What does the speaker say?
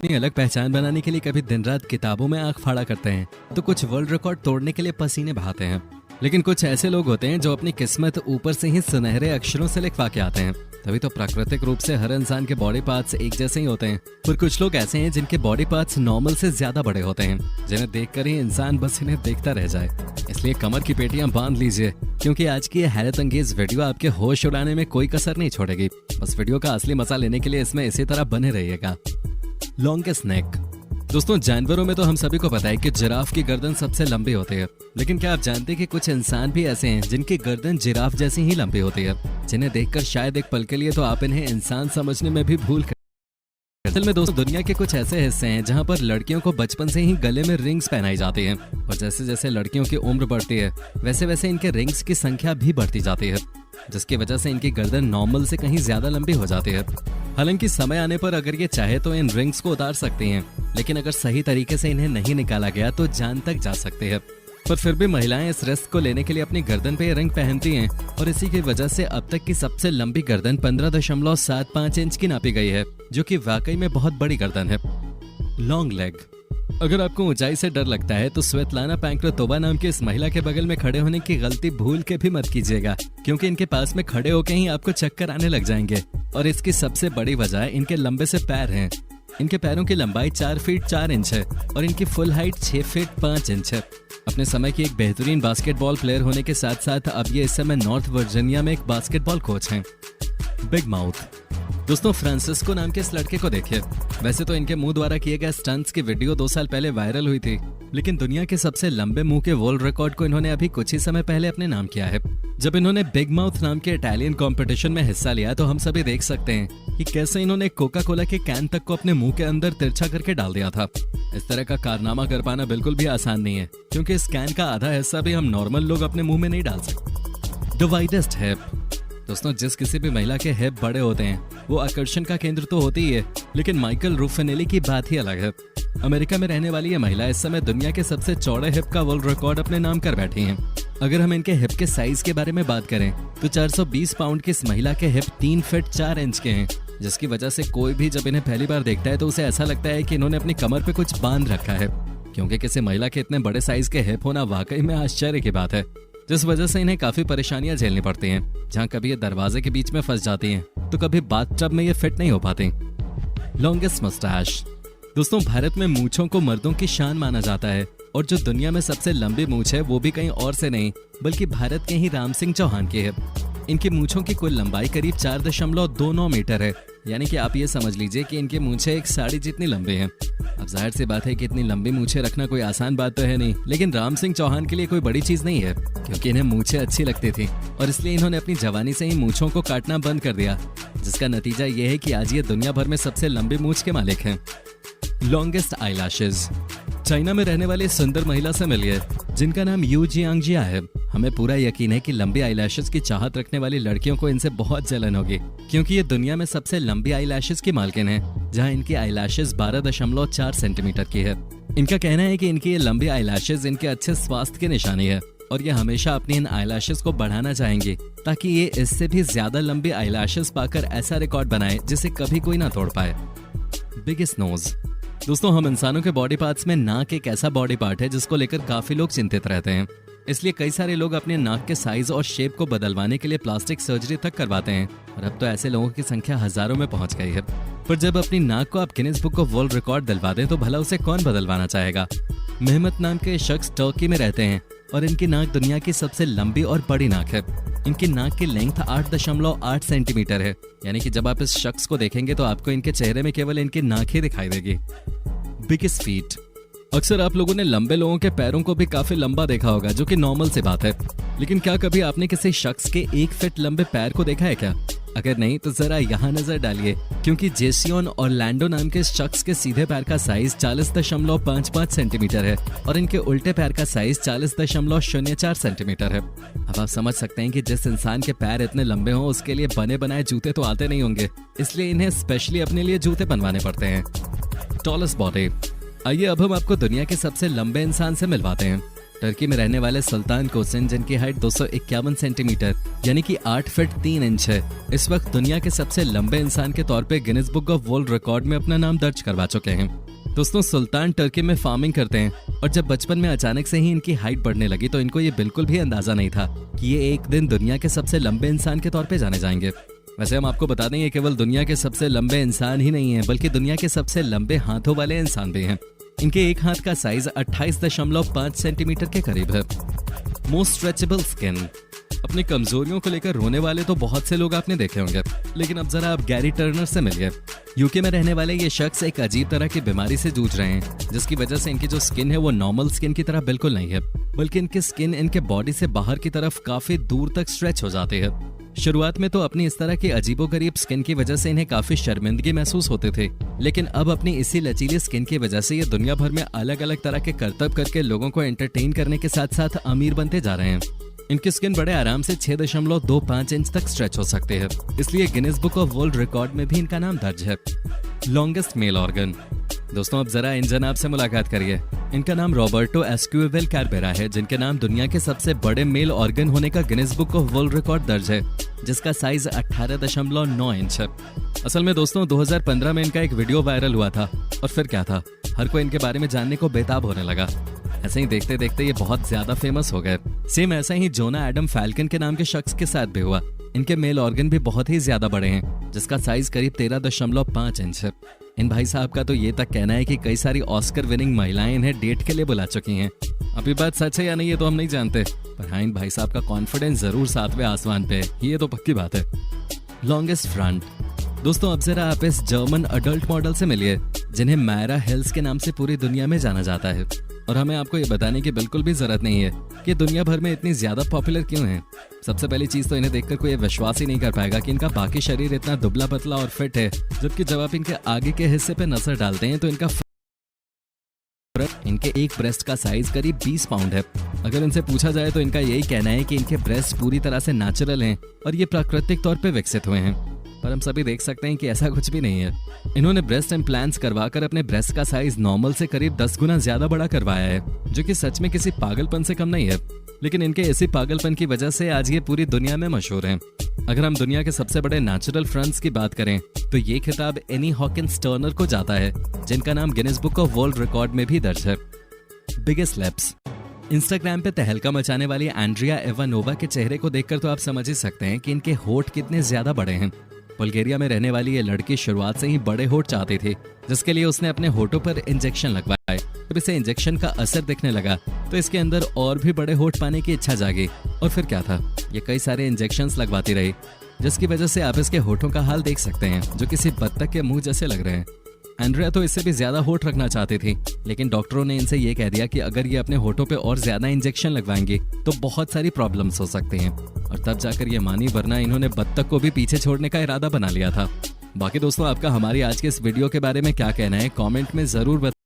अपनी अलग पहचान बनाने के लिए कभी दिन रात किताबों में आंख फाड़ा करते हैं, तो कुछ वर्ल्ड रिकॉर्ड तोड़ने के लिए पसीने बहाते हैं। लेकिन कुछ ऐसे लोग होते हैं जो अपनी किस्मत ऊपर से ही सुनहरे अक्षरों से लिखवा के आते हैं। तभी तो प्राकृतिक रूप से हर इंसान के बॉडी पार्ट्स एक जैसे ही होते हैं, पर कुछ लोग ऐसे हैं जिनके बॉडी पार्ट्स नॉर्मल से ज्यादा बड़े होते हैं, जिन्हें देखकर ही इंसान बस इन्हें देखता रह जाए। इसलिए कमर की पेटियां बांध लीजिए, क्योंकि आज की यह हैरत अंगेज वीडियो आपके होश उड़ाने में कोई कसर नहीं छोड़ेगी। बस वीडियो का असली मजा लेने के लिए इसमें इसी तरह बने रहिएगा। लॉन्गेस्ट नेक। दोस्तों, जानवरों में तो हम सभी को पता है कि जिराफ की गर्दन सबसे लंबी होती है, लेकिन क्या आप जानते हैं कि कुछ इंसान भी ऐसे हैं जिनकी गर्दन जिराफ जैसी ही लंबी होती है, जिन्हें देखकर शायद एक पल के लिए तो आप इन्हें इंसान समझने में भी भूल कर। असल में दोस्तों, दुनिया के कुछ ऐसे हिस्से हैं जहां पर लड़कियों को बचपन से ही गले में रिंग्स पहनाई जाती हैं, और जैसे जैसे लड़कियों की उम्र बढ़ती है वैसे वैसे इनके रिंग्स की संख्या भी बढ़ती जाती है, जिसकी वजह से इनकी गर्दन नॉर्मल से कहीं ज्यादा लंबी हो जाती है। हालांकि समय आने पर अगर ये चाहे तो इन रिंग्स को उतार सकती हैं, लेकिन अगर सही तरीके से इन्हें नहीं निकाला गया तो जान तक जा सकती है। पर फिर भी महिलाएं इस रिस्क को लेने के लिए अपनी गर्दन पे ये रिंग पहनती हैं, और इसी की वजह से अब तक की सबसे लंबी गर्दन 15.75 इंच की नापी गई है, जो कि वाकई में बहुत बड़ी गर्दन है। Long leg. अगर आपको ऊंचाई से डर लगता है तो स्वेतलाना पैंक्रातोवा नाम की इस महिला के बगल में खड़े होने की गलती भूल के भी मत कीजिएगा, क्योंकि इनके पास में खड़े होके ही आपको चक्कर आने लग जाएंगे। और इसकी सबसे बड़ी वजह इनके लंबे से पैर हैं। इनके पैरों की लंबाई 4 फीट 4 इंच है और इनकी फुल हाइट 6 फीट 5 इंच है। अपने समय की एक बेहतरीन बास्केटबॉल प्लेयर होने के साथ साथ अब ये इस समय नॉर्थ वर्जीनिया में एक बास्केटबॉल कोच हैं। Big mouth. दोस्तों, फ्रांसिस्को नाम के इस लड़के को देखिए। वैसे तो इनके मुंह द्वारा किए गए स्टंट्स की वीडियो 2 साल पहले वायरल हुई थी, लेकिन दुनिया के सबसे लंबे मुंह के वर्ल्ड रिकॉर्ड को इन्होंने अभी कुछ ही समय पहले अपने नाम किया है। जब इन्होंने बिग माउथ नाम के इटालियन कंपटीशन में हिस्सा लिया तो हम सभी देख सकते हैं कि कैसे इन्होंने कोका कोला के कैन तक को अपने मुंह के अंदर तिरछा करके डाल दिया था। इस तरह का कारनामा कर पाना बिल्कुल भी आसान नहीं है, क्योंकि इस कैन का आधा हिस्सा भी हम नॉर्मल लोग अपने मुंह में नहीं डाल सकते। The widest hip. दोस्तों, जिस किसी भी महिला के हिप बड़े होते हैं वो आकर्षण का केंद्र तो होती ही है, लेकिन माइकल रूफिनेली की बात ही अलग है। अमेरिका में रहने वाली ये महिला इस समय दुनिया के सबसे चौड़े हिप का वर्ल्ड रिकॉर्ड अपने नाम कर बैठी हैं। अगर हम इनके हिप के साइज के बारे में बात करें तो 420 पाउंड की इस महिला के हिप 3 फीट 4 इंच के हैं, जिसकी वजह से कोई भी जब इन्हें पहली बार देखता है तो उसे ऐसा लगता है कि इन्होंने अपनी कमर पे कुछ बांध रखा है, क्योंकि किसी महिला के इतने बड़े साइज के हिप होना वाकई में आश्चर्य की बात है, जिस वजह से इन्हें काफी परेशानियां झेलनी पड़ती हैं, जहां कभी ये दरवाजे के बीच में फंस जाती हैं तो कभी बाथटब में ये फिट नहीं हो पाती। Longest moustache. दोस्तों, भारत में मूंछों को मर्दों की शान माना जाता है, और जो दुनिया में सबसे लंबी मूंछ है वो भी कहीं और से नहीं बल्कि भारत के ही राम सिंह चौहान की है। इनकी मूंछों की कुल लंबाई करीब 4.29 मीटर है, यानी कि आप ये समझ लीजिए कि इनकी मूंछें एक साड़ी जितनी लंबी हैं। अब जाहिर सी बात है कि इतनी लंबी मूंछें रखना कोई आसान बात तो है नहीं, लेकिन राम सिंह चौहान के लिए कोई बड़ी चीज नहीं है, क्योंकि इन्हें मूंछें अच्छी लगती थी और इसलिए इन्होंने अपनी जवानी से ही मूंछों को काटना बंद कर दिया, जिसका नतीजा ये है कि आज ये दुनिया भर में सबसे लंबी मूंछ के मालिक हैं। Longest eyelashes. चाइना में रहने वाली सुंदर महिला से मिलिए जिनका नाम यू जियांगजिया है। हमें पूरा यकीन है कि लंबी आईलैशेस की चाहत रखने वाली लड़कियों को इनसे बहुत जलन होगी, क्योंकि ये दुनिया में सबसे लंबी आईलैशेस की मालकिन है, जहां इनकी आईलैशेस 12.4 सेंटीमीटर की है। इनका कहना है कि इनकी ये लंबी आईलैशेस इनके अच्छे स्वास्थ्य की निशानी है, और ये हमेशा अपनी इन आईलैशेस को बढ़ाना चाहेंगी ताकि ये इससे भी ज्यादा लंबी आईलैशेस पाकर ऐसा रिकॉर्ड बनाए जिसे कभी कोई ना तोड़ पाए। Biggest nose. दोस्तों, हम इंसानों के बॉडी पार्ट्स में नाक एक ऐसा बॉडी पार्ट है जिसको लेकर काफी लोग चिंतित रहते हैं। इसलिए कई सारे लोग अपने नाक के साइज और शेप को बदलवाने के लिए प्लास्टिक सर्जरी तक करवाते हैं, और अब तो ऐसे लोगों की संख्या हजारों में पहुंच गई है। पर जब अपनी नाक को आप Guinness book of world record दिलवा दें तो भला उसे कौन बदलवाना चाहेगा। मेहमत नाम के शख्स टर्की में रहते हैं और इनकी नाक दुनिया की सबसे लंबी और बड़ी नाक है। इनकी नाक की लेंथ 8.8 सेंटीमीटर है, यानी कि जब आप इस शख्स को देखेंगे तो आपको इनके चेहरे में केवल इनकी नाक ही दिखाई देगी। Biggest feet. अक्सर आप लोगों ने लंबे लोगों के पैरों को भी काफी लंबा देखा होगा, जो कि नॉर्मल सी बात है, लेकिन क्या कभी आपने किसी शख्स के 1 फीट लंबे पैर को देखा है क्या? अगर नहीं तो जरा यहाँ नजर डालिए, क्योंकि जेसियन ऑरलैंडो नाम के इस शख्स के सीधे पैर का साइज 40.55 सेंटीमीटर है और इनके उल्टे पैर का साइज 40.04 सेंटीमीटर है। अब आप समझ सकते हैं कि जिस इंसान के पैर इतने लंबे हों उसके लिए बने बनाए जूते तो आते नहीं होंगे, इसलिए इन्हें स्पेशली अपने लिए जूते बनवाने पड़ते हैं। Tallest body. आइए अब हम आपको दुनिया के सबसे लंबे इंसान से मिलवाते हैं। टर्की में रहने वाले सुल्तान कोसिन, जिनकी हाइट 251 सेंटीमीटर यानी कि 8 फीट 3 इंच है, इस वक्त दुनिया के सबसे लंबे इंसान के तौर पे Guinness book of world record में अपना नाम दर्ज करवा चुके हैं। दोस्तों, सुल्तान टर्की में फार्मिंग करते हैं और जब बचपन में अचानक से ही इनकी हाइट बढ़ने लगी तो इनको ये बिल्कुल भी अंदाजा नहीं था कि ये एक दिन दुनिया के सबसे लंबे इंसान के तौर पे जाने जाएंगे। वैसे हम आपको बता दें, ये केवल दुनिया के सबसे लंबे इंसान ही नहीं है, बल्कि दुनिया के सबसे लंबे हाथों वाले इंसान भी हैं। इनके एक हाथ का साइज 28.5 सेंटीमीटर के करीब है। Most stretchable skin. अपनी कमजोरियों को लेकर रोने वाले तो बहुत से लोग आपने देखे होंगे, लेकिन अब जरा आप गैरी टर्नर से मिलिए। यूके में रहने वाले ये शख्स एक अजीब तरह की बीमारी से जूझ रहे हैं, जिसकी वजह से इनकी जो स्किन है वो नॉर्मल स्किन की तरह बिल्कुल नहीं है, बल्कि इनकी स्किन इनके बॉडी से बाहर की तरफ काफी दूर तक स्ट्रेच हो जाती है। शुरुआत में तो अपनी इस तरह की अजीबोगरीब स्किन की वजह से इन्हें काफी शर्मिंदगी महसूस होते थे, लेकिन अब अपनी इसी लचीली स्किन की वजह से ये दुनिया भर में अलग अलग तरह के करतब करके लोगों को एंटरटेन करने के साथ साथ अमीर बनते जा रहे हैं। इनकी स्किन बड़े आराम से 6.25 इंच तक स्ट्रेच हो सकते हैं, इसलिए Guinness book of world record में भी इनका नाम दर्ज है। Longest male organ. दोस्तों, अब जरा इन जनाब से मुलाकात करिए। इनका नाम रॉबर्टो एस्क्यूवेल कैरबेरा है, जिनके नाम दुनिया के सबसे बड़े मेल ऑर्गन होने का Guinness book of world record दर्ज है, जिसका साइज 18.9 इंच है। असल में दोस्तों, 2015 में इनका एक वीडियो वायरल हुआ था और फिर क्या था, हर कोई इनके बारे में जानने को बेताब होने लगा। ऐसे ही देखते देखते ये बहुत ज्यादा फेमस हो गए। सेम ऐसा ही जोना एडम फैल्कन के नाम के शख्स के साथ भी हुआ। इनके मेल ऑर्गन भी बहुत ही ज्यादा बड़े हैं, जिसका साइज करीब 13.5 इंच है। इन भाई साहब का तो ये तक कहना है कि कई सारी ऑस्कर विनिंग महिलाएं इन्हें डेट के लिए बुला चुकी हैं। अब ये बात सच है या नहीं ये तो हम नहीं जानते, पर हाँ, इन भाई साहब का कॉन्फिडेंस जरूर 7वें आसमान पे है, ये तो पक्की बात है। Longest front. दोस्तों, अब जरा आप इस जर्मन अडल्ट मॉडल से मिलिए, जिन्हें मायरा हिल्स के नाम से पूरी दुनिया में जाना जाता है। और हमें आपको ये बताने की बिल्कुल भी जरूरत नहीं है कि दुनिया भर में इतनी ज्यादा पॉपुलर क्यों है। सबसे पहली चीज तो इन्हें देखकर कोई विश्वास ही नहीं कर पाएगा कि इनका बाकी शरीर इतना दुबला पतला और फिट है, जबकि जब आप इनके आगे के हिस्से पे नजर डालते हैं तो इनके एक ब्रेस्ट का साइज करीब 20 पाउंड है। अगर इनसे पूछा जाए तो इनका यही कहना है कि इनके ब्रेस्ट पूरी तरह से नेचुरल हैं और ये प्राकृतिक तौर पे विकसित हुए हैं, पर हम सभी देख सकते हैं कि ऐसा कुछ भी नहीं है। इन्होंने ब्रेस्ट इम्प्लांट्स करवाकर अपने ब्रेस्ट का साइज नॉर्मल से करीब 10 गुना ज्यादा बड़ा करवाया है, जो कि सच में किसी पागलपन से कम नहीं है। लेकिन इनके इसी पागलपन की वजह से आज ये पूरी दुनिया में मशहूर हैं। अगर हम दुनिया के सबसे बड़े नेचुरल फ्रंट्स की बात करें तो ये खिताब एनी हॉकिंस टर्नर को जाता है, जिनका नाम Guinness book of world record में भी दर्ज है। Biggest lips. इंस्टाग्राम पे तहलका मचाने वाली एंड्रिया इवानोवा के चेहरे को देखकर तो आप समझ ही सकते हैं कि इनके होठ कितने ज्यादा बड़े हैं। बुल्गारिया में रहने वाली ये लड़की शुरुआत से ही बड़े होठ चाहती थी, जिसके लिए उसने अपने होठों पर इंजेक्शन लगवाए। जब इसे इंजेक्शन का असर दिखने लगा तो इसके अंदर और भी बड़े होठ पाने की इच्छा जागी, और फिर क्या था, ये कई सारे इंजेक्शंस लगवाती रही, जिसकी वजह से आप इसके होठों का हाल देख सकते हैं, जो किसी बत्तख के मुंह जैसे लग रहे हैं। एंड्रिया तो इससे भी ज्यादा होठ रखना चाहती थी, लेकिन डॉक्टरों ने इनसे ये कह दिया कि अगर ये अपने होठों पे और ज्यादा इंजेक्शन लगवाएंगी तो बहुत सारी प्रॉब्लम्स हो सकती हैं, और तब जाकर ये मानी, वरना इन्होंने बत्तख को भी पीछे छोड़ने का इरादा बना लिया था। बाकी दोस्तों, आपका हमारी आज के इस वीडियो के बारे में क्या कहना है, कमेंट में जरूर बताइए।